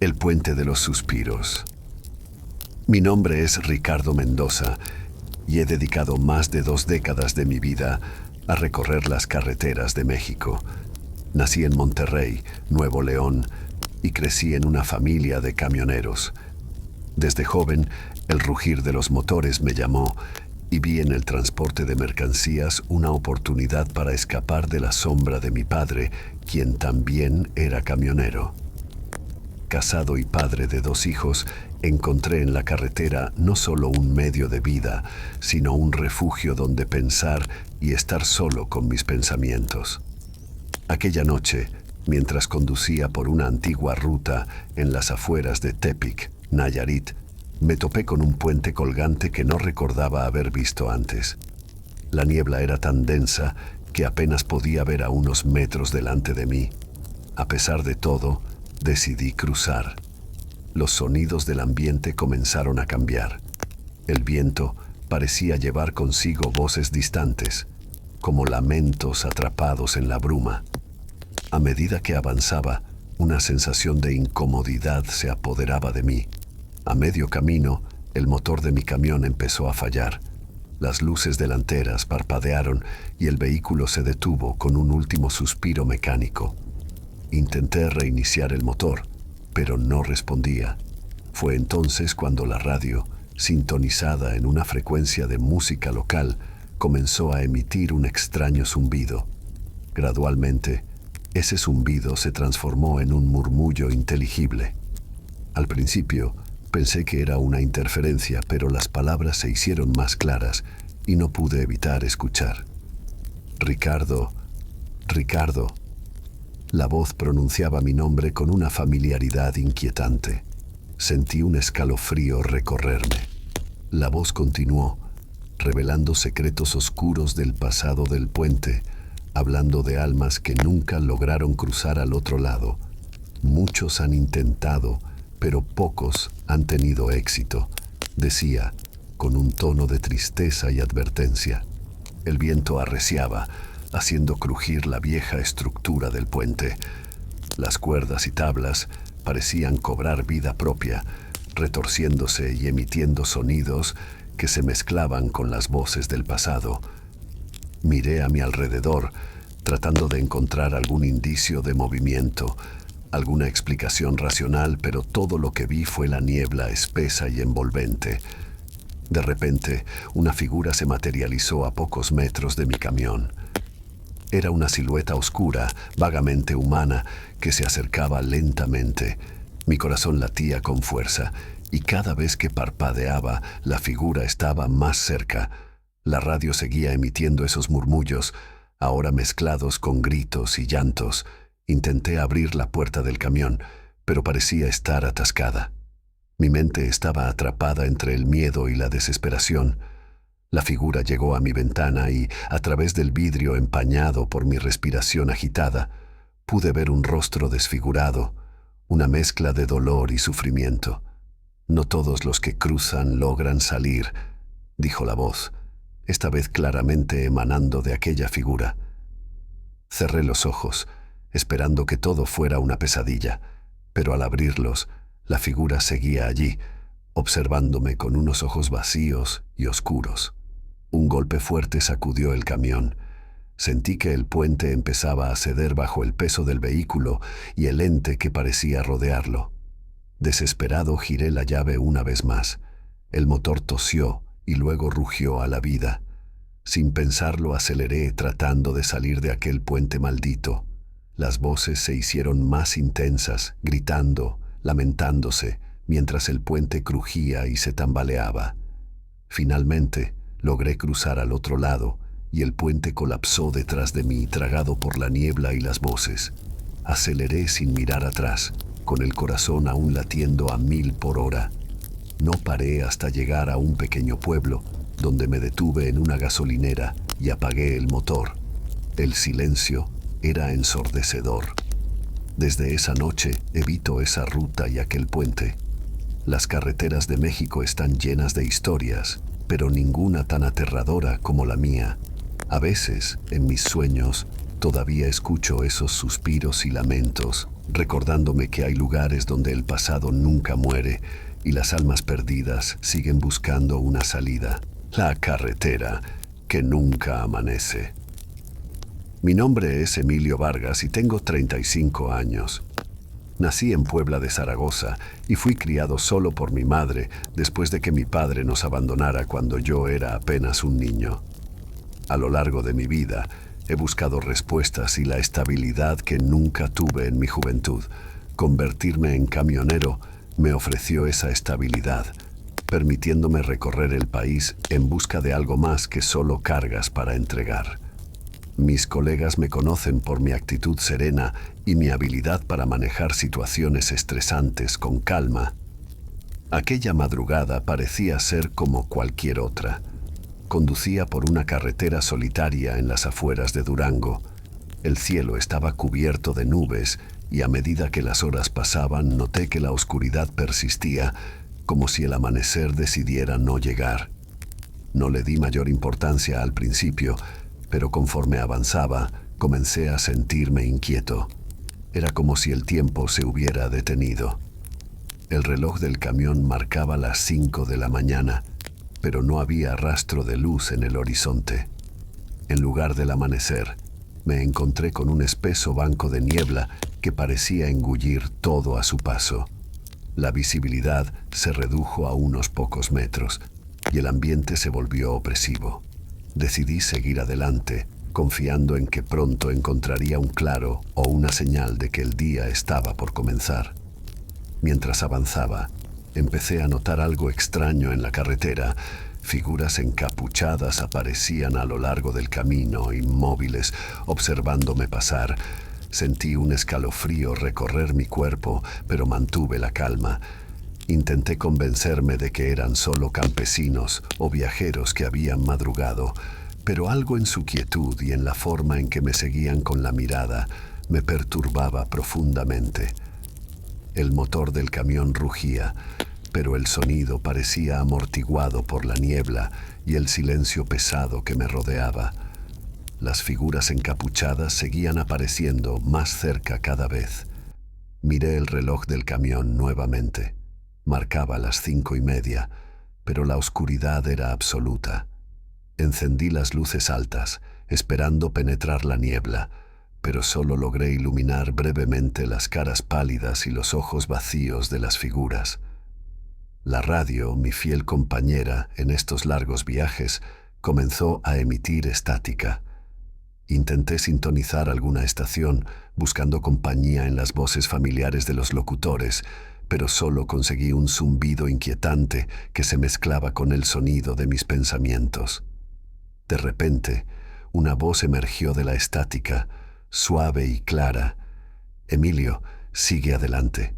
El puente de los suspiros. Mi nombre es Ricardo Mendoza y he dedicado más de 2 décadas de mi vida a recorrer las carreteras de México. Nací en Monterrey, Nuevo León, y crecí en una familia de camioneros. Desde joven, el rugir de los motores me llamó y vi en el transporte de mercancías una oportunidad para escapar de la sombra de mi padre, quien también era camionero. Casado y padre de 2 hijos, encontré en la carretera no solo un medio de vida, sino un refugio donde pensar y estar solo con mis pensamientos. Aquella noche, mientras conducía por una antigua ruta en las afueras de Tepic, Nayarit, me topé con un puente colgante que no recordaba haber visto antes. La niebla era tan densa que apenas podía ver a unos metros delante de mí. A pesar de todo, decidí cruzar. Los sonidos del ambiente comenzaron a cambiar. El viento parecía llevar consigo voces distantes, como lamentos atrapados en la bruma. A medida que avanzaba, una sensación de incomodidad se apoderaba de mí. A medio camino, el motor de mi camión empezó a fallar. Las luces delanteras parpadearon y el vehículo se detuvo con un último suspiro mecánico. Intenté reiniciar el motor, pero no respondía. Fue entonces cuando la radio, sintonizada en una frecuencia de música local, comenzó a emitir un extraño zumbido. Gradualmente, ese zumbido se transformó en un murmullo inteligible. Al principio, pensé que era una interferencia, pero las palabras se hicieron más claras y no pude evitar escuchar. Ricardo, Ricardo. La voz pronunciaba mi nombre con una familiaridad inquietante. Sentí un escalofrío recorrerme. La voz continuó, revelando secretos oscuros del pasado del puente, hablando de almas que nunca lograron cruzar al otro lado. Muchos han intentado, pero pocos han tenido éxito, decía, con un tono de tristeza y advertencia. El viento arreciaba, haciendo crujir la vieja estructura del puente. Las cuerdas y tablas parecían cobrar vida propia, retorciéndose y emitiendo sonidos que se mezclaban con las voces del pasado. Miré a mi alrededor, tratando de encontrar algún indicio de movimiento, alguna explicación racional, pero todo lo que vi fue la niebla espesa y envolvente. De repente, una figura se materializó a pocos metros de mi camión. Era una silueta oscura, vagamente humana, que se acercaba lentamente. Mi corazón latía con fuerza, y cada vez que parpadeaba, la figura estaba más cerca. La radio seguía emitiendo esos murmullos, ahora mezclados con gritos y llantos. Intenté abrir la puerta del camión, pero parecía estar atascada. Mi mente estaba atrapada entre el miedo y la desesperación. La figura llegó a mi ventana y, a través del vidrio empañado por mi respiración agitada, pude ver un rostro desfigurado, una mezcla de dolor y sufrimiento. No todos los que cruzan logran salir, dijo la voz, esta vez claramente emanando de aquella figura. Cerré los ojos, esperando que todo fuera una pesadilla, pero al abrirlos, la figura seguía allí, observándome con unos ojos vacíos y oscuros. Un golpe fuerte sacudió el camión. Sentí que el puente empezaba a ceder bajo el peso del vehículo y el ente que parecía rodearlo. Desesperado giré la llave una vez más. El motor tosió y luego rugió a la vida. Sin pensarlo aceleré tratando de salir de aquel puente maldito. Las voces se hicieron más intensas, gritando, lamentándose, mientras el puente crujía y se tambaleaba. Finalmente, logré cruzar al otro lado y el puente colapsó detrás de mí, tragado por la niebla y las voces. Aceleré sin mirar atrás, con el corazón aún latiendo a 1000 por hora. No paré hasta llegar a un pequeño pueblo, donde me detuve en una gasolinera y apagué el motor. El silencio era ensordecedor. Desde esa noche evito esa ruta y aquel puente. Las carreteras de México están llenas de historias, pero ninguna tan aterradora como la mía. A veces, en mis sueños, Todavía escucho esos suspiros y lamentos, recordándome que hay lugares donde el pasado nunca muere y las almas perdidas siguen buscando una salida. La carretera que nunca amanece. Mi nombre es Emilio Vargas y tengo 35 años. Nací en Puebla de Zaragoza y fui criado solo por mi madre después de que mi padre nos abandonara cuando yo era apenas un niño. A lo largo de mi vida he buscado respuestas y la estabilidad que nunca tuve en mi juventud. Convertirme en camionero me ofreció esa estabilidad, permitiéndome recorrer el país en busca de algo más que solo cargas para entregar. Mis colegas me conocen por mi actitud serena y mi habilidad para manejar situaciones estresantes con calma. Aquella madrugada parecía ser como cualquier otra. Conducía por una carretera solitaria en las afueras de Durango. El cielo estaba cubierto de nubes y a medida que las horas pasaban noté que la oscuridad persistía, como si el amanecer decidiera no llegar. No le di mayor importancia al principio, pero conforme avanzaba, comencé a sentirme inquieto. Era como si el tiempo se hubiera detenido. El reloj del camión marcaba las 5 de la mañana, pero no había rastro de luz en el horizonte. En lugar del amanecer, me encontré con un espeso banco de niebla que parecía engullir todo a su paso. La visibilidad se redujo a unos pocos metros y el ambiente se volvió opresivo. Decidí seguir adelante, confiando en que pronto encontraría un claro o una señal de que el día estaba por comenzar. Mientras avanzaba, empecé a notar algo extraño en la carretera. Figuras encapuchadas aparecían a lo largo del camino, inmóviles, observándome pasar. Sentí un escalofrío recorrer mi cuerpo, pero mantuve la calma. Intenté convencerme de que eran solo campesinos o viajeros que habían madrugado, pero algo en su quietud y en la forma en que me seguían con la mirada me perturbaba profundamente. El motor del camión rugía, pero el sonido parecía amortiguado por la niebla y el silencio pesado que me rodeaba. Las figuras encapuchadas seguían apareciendo más cerca cada vez. Miré el reloj del camión nuevamente. Marcaba las 5:30, pero la oscuridad era absoluta. Encendí las luces altas, esperando penetrar la niebla, pero solo logré iluminar brevemente las caras pálidas y los ojos vacíos de las figuras. La radio, mi fiel compañera en estos largos viajes, comenzó a emitir estática. Intenté sintonizar alguna estación, buscando compañía en las voces familiares de los locutores, pero solo conseguí un zumbido inquietante que se mezclaba con el sonido de mis pensamientos. De repente, una voz emergió de la estática, suave y clara. «Emilio, sigue adelante.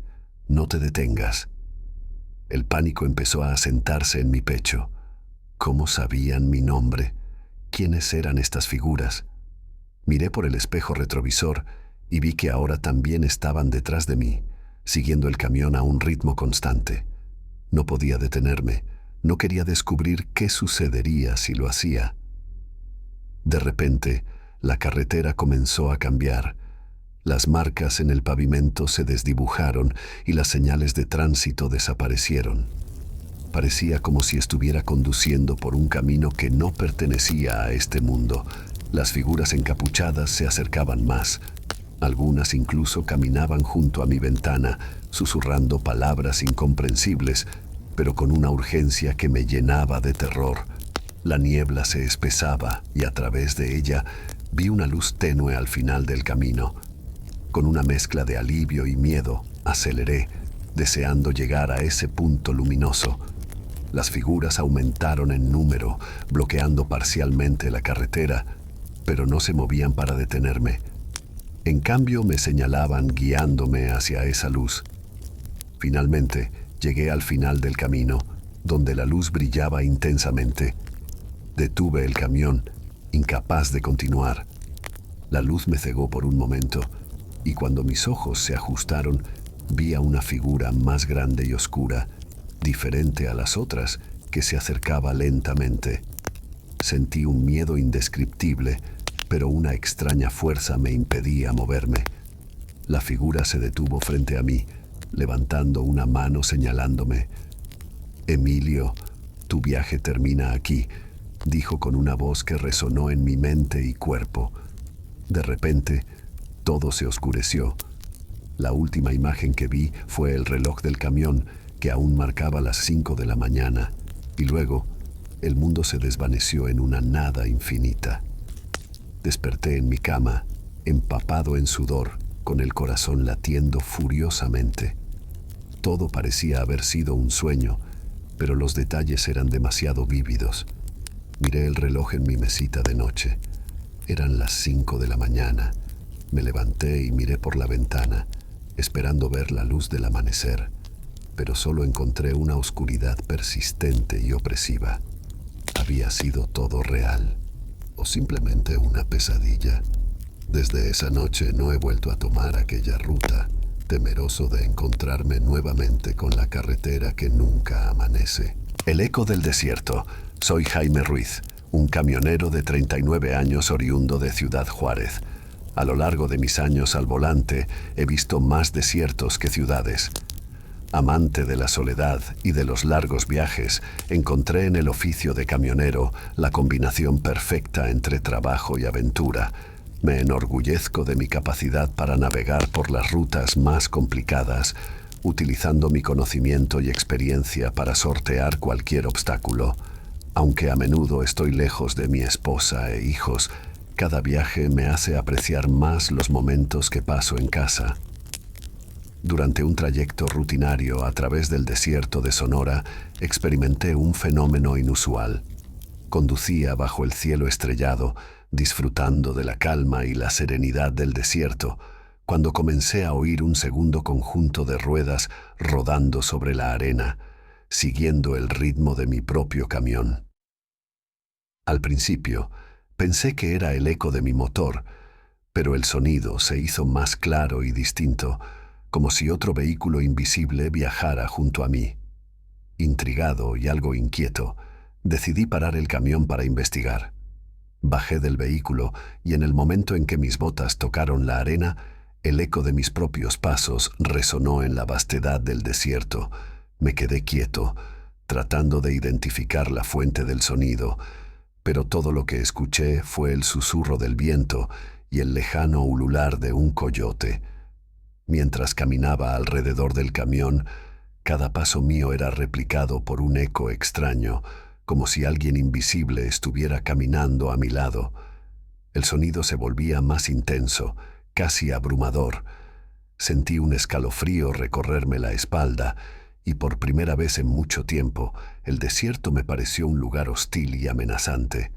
No te detengas». El pánico empezó a asentarse en mi pecho. ¿Cómo sabían mi nombre? ¿Quiénes eran estas figuras? Miré por el espejo retrovisor y vi que ahora también estaban detrás de mí, siguiendo el camión a un ritmo constante. No podía detenerme, no quería descubrir qué sucedería si lo hacía. De repente, la carretera comenzó a cambiar. Las marcas en el pavimento se desdibujaron y las señales de tránsito desaparecieron. Parecía como si estuviera conduciendo por un camino que no pertenecía a este mundo. Las figuras encapuchadas se acercaban más. Algunas incluso caminaban junto a mi ventana, susurrando palabras incomprensibles, pero con una urgencia que me llenaba de terror. La niebla se espesaba y a través de ella vi una luz tenue al final del camino. Con una mezcla de alivio y miedo, aceleré, deseando llegar a ese punto luminoso. Las figuras aumentaron en número, bloqueando parcialmente la carretera, pero no se movían para detenerme. En cambio, me señalaban guiándome hacia esa luz. Finalmente, llegué al final del camino, donde la luz brillaba intensamente. Detuve el camión, incapaz de continuar. La luz me cegó por un momento, y cuando mis ojos se ajustaron, vi a una figura más grande y oscura, diferente a las otras, que se acercaba lentamente. Sentí un miedo indescriptible, pero una extraña fuerza me impedía moverme. La figura se detuvo frente a mí, levantando una mano señalándome. «Emilio, tu viaje termina aquí», dijo con una voz que resonó en mi mente y cuerpo. De repente, todo se oscureció. La última imagen que vi fue el reloj del camión, que aún marcaba las 5 de la mañana, y luego el mundo se desvaneció en una nada infinita. Desperté en mi cama, empapado en sudor, con el corazón latiendo furiosamente. Todo parecía haber sido un sueño, pero los detalles eran demasiado vívidos. Miré el reloj en mi mesita de noche. Eran las 5 de la mañana. Me levanté y miré por la ventana, esperando ver la luz del amanecer, pero solo encontré una oscuridad persistente y opresiva. ¿Había sido todo real o simplemente una pesadilla? Desde esa noche no he vuelto a tomar aquella ruta, temeroso de encontrarme nuevamente con la carretera que nunca amanece. El eco del desierto. Soy Jaime Ruiz, un camionero de 39 años oriundo de Ciudad Juárez. A lo largo de mis años al volante he visto más desiertos que ciudades. Amante de la soledad y de los largos viajes, encontré en el oficio de camionero la combinación perfecta entre trabajo y aventura. Me enorgullezco de mi capacidad para navegar por las rutas más complicadas, utilizando mi conocimiento y experiencia para sortear cualquier obstáculo. Aunque a menudo estoy lejos de mi esposa e hijos, cada viaje me hace apreciar más los momentos que paso en casa. Durante un trayecto rutinario a través del desierto de Sonora, experimenté un fenómeno inusual. Conducía bajo el cielo estrellado, disfrutando de la calma y la serenidad del desierto, cuando comencé a oír un segundo conjunto de ruedas rodando sobre la arena, siguiendo el ritmo de mi propio camión. Al principio, pensé que era el eco de mi motor, pero el sonido se hizo más claro y distinto, como si otro vehículo invisible viajara junto a mí. Intrigado y algo inquieto, decidí parar el camión para investigar. Bajé del vehículo y en el momento en que mis botas tocaron la arena, el eco de mis propios pasos resonó en la vastedad del desierto. Me quedé quieto, tratando de identificar la fuente del sonido, pero todo lo que escuché fue el susurro del viento y el lejano ulular de un coyote. Mientras caminaba alrededor del camión, cada paso mío era replicado por un eco extraño, como si alguien invisible estuviera caminando a mi lado. El sonido se volvía más intenso, casi abrumador. Sentí un escalofrío recorrerme la espalda, y por primera vez en mucho tiempo, el desierto me pareció un lugar hostil y amenazante.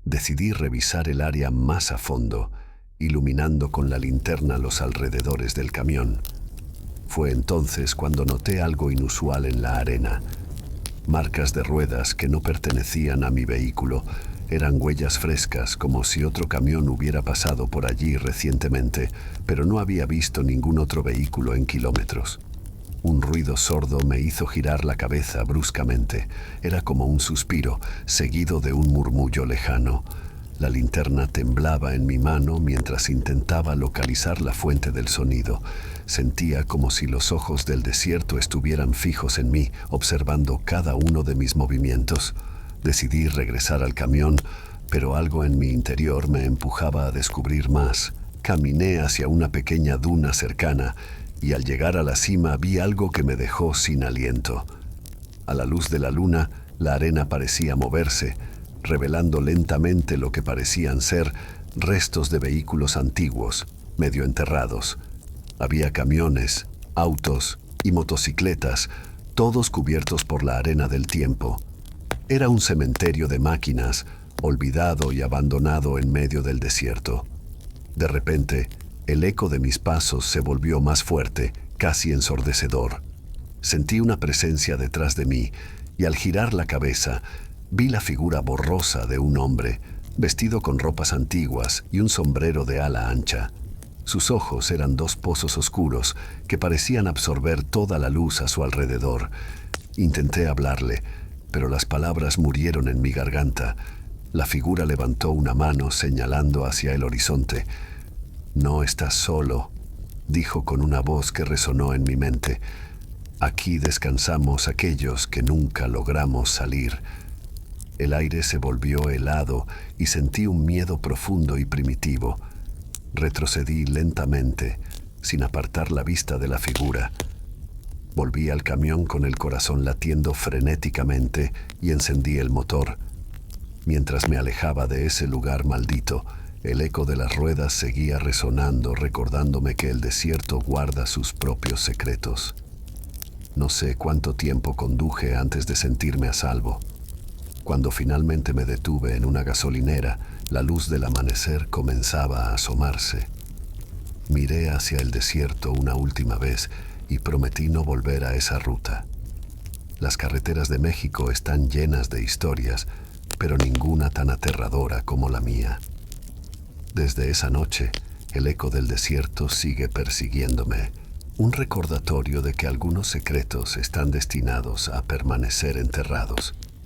Decidí revisar el área más a fondo, iluminando con la linterna los alrededores del camión. Fue entonces cuando noté algo inusual en la arena. Marcas de ruedas que no pertenecían a mi vehículo. Eran huellas frescas, como si otro camión hubiera pasado por allí recientemente, pero no había visto ningún otro vehículo en kilómetros. Un ruido sordo me hizo girar la cabeza bruscamente. Era como un suspiro, seguido de un murmullo lejano. La linterna temblaba en mi mano mientras intentaba localizar la fuente del sonido. Sentía como si los ojos del desierto estuvieran fijos en mí, observando cada uno de mis movimientos. Decidí regresar al camión, pero algo en mi interior me empujaba a descubrir más. Caminé hacia una pequeña duna cercana, y al llegar a la cima vi algo que me dejó sin aliento. A la luz de la luna, la arena parecía moverse, revelando lentamente lo que parecían ser restos de vehículos antiguos, medio enterrados. Había camiones, autos y motocicletas, todos cubiertos por la arena del tiempo. Era un cementerio de máquinas, olvidado y abandonado en medio del desierto. De repente, el eco de mis pasos se volvió más fuerte, casi ensordecedor. Sentí una presencia detrás de mí y al girar la cabeza vi la figura borrosa de un hombre, vestido con ropas antiguas y un sombrero de ala ancha. Sus ojos eran dos pozos oscuros que parecían absorber toda la luz a su alrededor. Intenté hablarle, pero las palabras murieron en mi garganta. La figura levantó una mano señalando hacia el horizonte. «No estás solo», dijo con una voz que resonó en mi mente. «Aquí descansamos aquellos que nunca logramos salir». El aire se volvió helado y sentí un miedo profundo y primitivo. Retrocedí lentamente, sin apartar la vista de la figura. Volví al camión con el corazón latiendo frenéticamente y encendí el motor. Mientras me alejaba de ese lugar maldito, el eco de las ruedas seguía resonando, recordándome que el desierto guarda sus propios secretos. No sé cuánto tiempo conduje antes de sentirme a salvo. Cuando finalmente me detuve en una gasolinera, la luz del amanecer comenzaba a asomarse. Miré hacia el desierto una última vez y prometí no volver a esa ruta. Las carreteras de México están llenas de historias, pero ninguna tan aterradora como la mía. Desde esa noche, el eco del desierto sigue persiguiéndome, un recordatorio de que algunos secretos están destinados a permanecer enterrados.